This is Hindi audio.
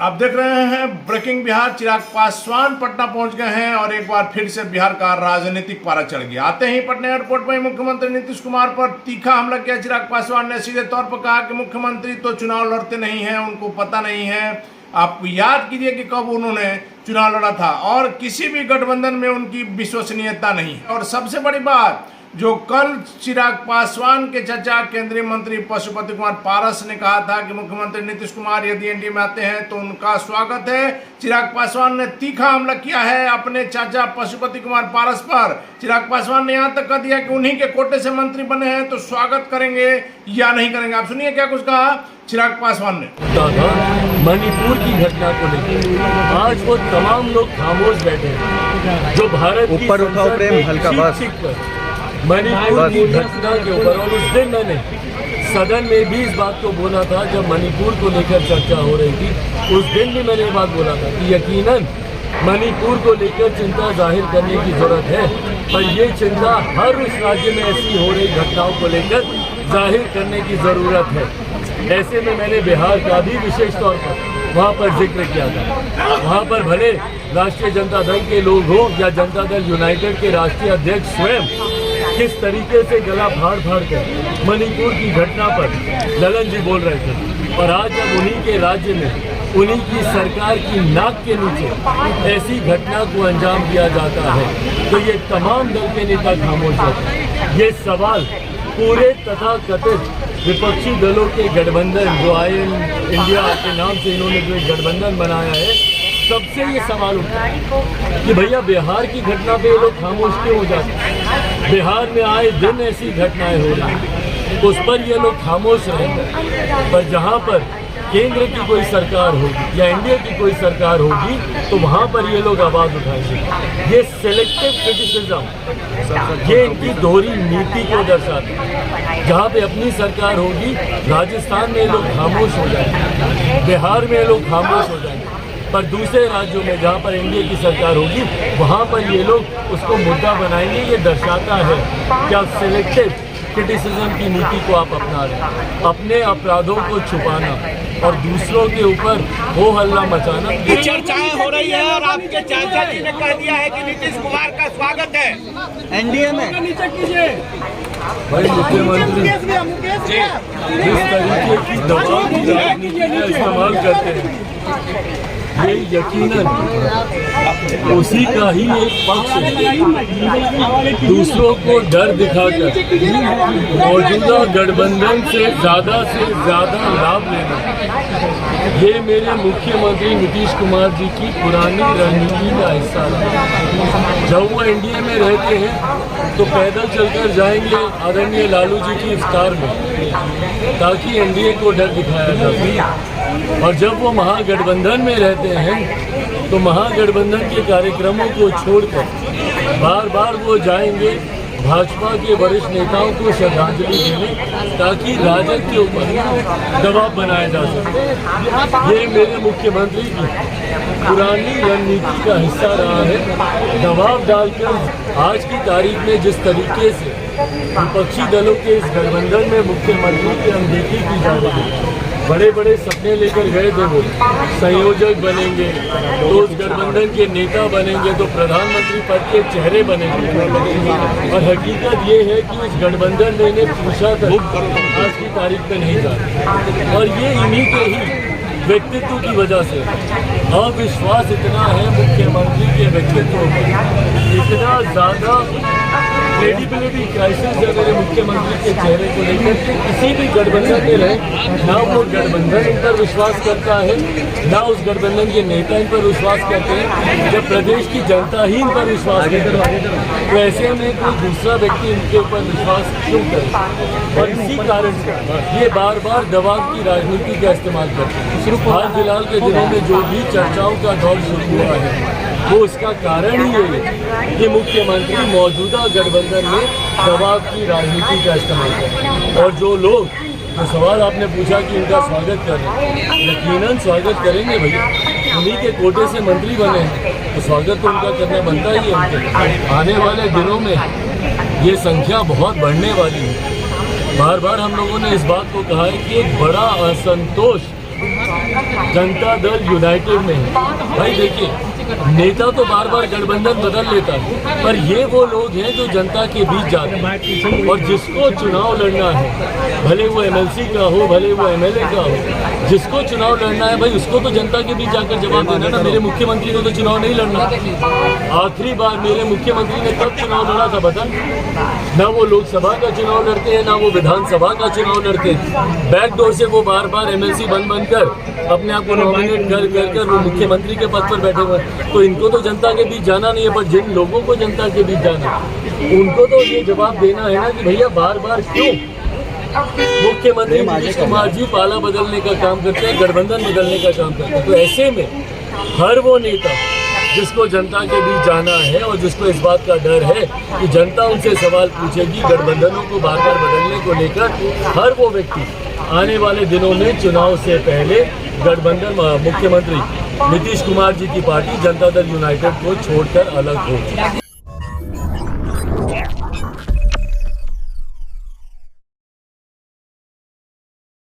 आप देख रहे हैं ब्रेकिंग बिहार। चिराग पासवान पटना पहुंच गए हैं और एक बार फिर से बिहार का राजनीतिक पारा चढ़ गया। आते ही पटना एयरपोर्ट में मुख्यमंत्री नीतीश कुमार पर तीखा हमला किया। चिराग पासवान ने सीधे तौर पर कहा कि मुख्यमंत्री तो चुनाव लड़ते नहीं हैं, उनको पता नहीं है। आप याद कीजिए कि कब उन्होंने चुनाव लड़ा था और किसी भी गठबंधन में उनकी विश्वसनीयता नहीं है। और सबसे बड़ी बात, जो कल चिराग पासवान के चचा केंद्रीय मंत्री पशुपति कुमार पारस ने कहा था कि मुख्यमंत्री नीतीश कुमार यदि एनडीए में आते हैं तो उनका स्वागत है। चिराग पासवान ने तीखा हमला किया है अपने चाचा पशुपति कुमार पारस पर। चिराग पासवान ने यहां तक कह दिया कि उन्हीं के कोटे से मंत्री बने हैं तो स्वागत करेंगे या नहीं करेंगे। आप सुनिए क्या कुछ कहा चिराग पासवान ने। मणिपुर की घटना को लेकर आज वो तमाम लोग खामोश बैठे हैं जो भारत की ऊपर उठाओ प्रेम हल्का बस मणिपुर की घटना के ऊपर। और उस दिन मैंने सदन में भी इस बात को बोला था जब मणिपुर को लेकर चर्चा हो रही थी। उस दिन भी मैंने ये बात बोला था कि यकीनन मणिपुर को लेकर चिंता जाहिर करने की जरूरत है, पर ये चिंता हर उस राज्य में ऐसी हो रही घटनाओं को लेकर जाहिर करने की ज़रूरत है। ऐसे में मैंने बिहार का भी विशेष तौर पर वहाँ पर जिक्र किया था। वहाँ पर भले राष्ट्रीय जनता दल के लोग हों या जनता दल यूनाइटेड के राष्ट्रीय अध्यक्ष स्वयं किस तरीके से गला फाड़ फाड़ कर मणिपुर की घटना पर ललन जी बोल रहे थे, और आज जब उन्हीं के राज्य में उन्हीं की सरकार की नाक के नीचे ऐसी घटना को अंजाम दिया जाता है तो ये तमाम दल के नेता खामोश हैं। ये सवाल पूरे तथा कथित विपक्षी दलों के गठबंधन जो आए इंडिया के नाम से इन्होंने जो एक गठबंधन बनाया है, सबसे ये सवाल उठा है कि भैया बिहार की घटना पे ये लोग खामोश क्यों हो जाते हैं। बिहार में आए दिन ऐसी घटनाएं हो रही, उस पर ये लोग खामोश रहेंगे, पर जहाँ पर केंद्र की कोई सरकार होगी या इंडिया की कोई सरकार होगी तो वहाँ पर ये लोग आवाज़ उठाएंगे। ये सेलेक्टिव क्रिटिसिज्म, ये इनकी दोहरी नीति को दर्शाता है। जहाँ पे अपनी सरकार होगी, राजस्थान में ये लोग खामोश हो जाएंगे, बिहार में ये लोग खामोश हो जाएंगे, पर दूसरे राज्यों में जहाँ पर एनडीए की सरकार होगी वहाँ पर ये लोग उसको मुद्दा बनाएंगे। ये दर्शाता है कि आप सेलेक्टिव क्रिटिसिज्म की नीति को आप अपना रहे हैं, अपने अपराधों को छुपाना और दूसरों के ऊपर हो हल्ला मचाना। ये चर्चाएं हो रही है और आपके चाचा जी ने कह दिया है कि नीतीश कुमार का स्वागत है एनडीए में। भाई मुख्यमंत्री जिस तरीके की दबाव की राजनीति का इस्तेमाल करते हैं, ये यकीनन उसी का ही एक पक्ष है। दूसरों को डर दिखाकर मौजूदा गठबंधन से ज़्यादा लाभ लेना, ये मेरे मुख्यमंत्री नीतीश कुमार जी की पुरानी रणनीति का हिस्सा है। जब वो एनडीए में रहते हैं तो पैदल चलकर जाएंगे आदरणीय लालू जी की इफ्तार में, ताकि एनडीए को डर दिखाया जा सके। और जब वो महागठबंधन में रहते हैं तो महागठबंधन के कार्यक्रमों को छोड़कर बार बार वो जाएंगे भाजपा के वरिष्ठ नेताओं को श्रद्धांजलि देने, ताकि राजद के ऊपर दबाव बनाया जा सके। ये मेरे मुख्यमंत्री की पुरानी रणनीति का हिस्सा रहा है। दबाव डालकर आज की तारीख में जिस तरीके से विपक्षी दलों के इस गठबंधन में मुख्यमंत्री की अनदेखी की जा रही है, बड़े बड़े सपने लेकर गए थे वो संयोजक बनेंगे तो उस गठबंधन के नेता बनेंगे तो प्रधानमंत्री पद के चेहरे बनेंगे, और हकीकत ये है कि उस गठबंधन ने इन्हें पूछा था, आज की तारीख में नहीं था। और ये इन्हीं के ही व्यक्तित्व की वजह से अविश्वास इतना है मुख्यमंत्री के व्यक्तित्व पर, इतना ज़्यादा क्रेडिबिलिटी क्राइसिस है मेरे मुख्यमंत्री के चेहरे को लेकर के। किसी भी गठबंधन में रहे ना वो गठबंधन इन पर विश्वास करता है, ना उस गठबंधन के नेता इन पर विश्वास करते हैं, जब प्रदेश की जनता ही इन पर विश्वास करती है तो ऐसे में कोई दूसरा व्यक्ति इनके ऊपर विश्वास क्यों करे। और इसी कारण से ये बार बार दबाव की राजनीति का इस्तेमाल करते हैं। हाल फिलहाल के दिनों में जो भी चर्चाओं का दौर शुरू हुआ है वो उसका कारण ही है कि मुख्यमंत्री मौजूदा गठबंधन में दबाव की राजनीति का इस्तेमाल करें। और जो लोग, जो सवाल आपने पूछा कि इनका स्वागत कर रहे हैं, यकीनन स्वागत करेंगे भैया, उन्हीं के कोटे से मंत्री बने हैं तो स्वागत तो उनका करना बनता ही है उनके। आने वाले दिनों में ये संख्या बहुत बढ़ने वाली है। बार बार हम लोगों ने इस बात को कहा है कि एक बड़ा असंतोष जनता दल यूनाइटेड में है। भाई देखिए, नेता तो बार बार गठबंधन बदल लेता है, पर ये वो लोग हैं जो जनता के बीच जाते हैं और जिसको चुनाव लड़ना है, भले वो एमएलसी का हो, भले वो एमएलए का हो, जिसको चुनाव लड़ना है भाई उसको तो जनता के बीच जाकर जवाब देना ना। मेरे मुख्यमंत्री ने तो चुनाव नहीं लड़ना। आखिरी बार मेरे मुख्यमंत्री ने कब चुनाव लड़ा था बता? ना वो लोकसभा का चुनाव लड़ते हैं, ना वो विधानसभा का चुनाव लड़ते हैं। बैकडोर से वो बार बार एमएलसी बन कर अपने आप को नॉमिनेट कर वो मुख्यमंत्री के पद पर बैठे हुए। तो इनको तो जनता के बीच जाना नहीं है, पर जिन लोगों को जनता के बीच जाना है उनको तो ये जवाब देना है ना कि भैया बार बार क्यों मुख्यमंत्री नीतीश कुमार जी पाला बदलने का काम करते हैं, गठबंधन बदलने का काम करते हैं। तो ऐसे में हर वो नेता जिसको जनता के बीच जाना है और जिसको इस बात का डर है कि जनता उनसे सवाल पूछेगी गठबंधनों को बार बार बदलने को लेकर, हर वो व्यक्ति आने वाले दिनों में चुनाव से पहले गठबंधन मुख्यमंत्री नीतीश कुमार जी की पार्टी जनता दल यूनाइटेड को छोड़कर अलग होगी।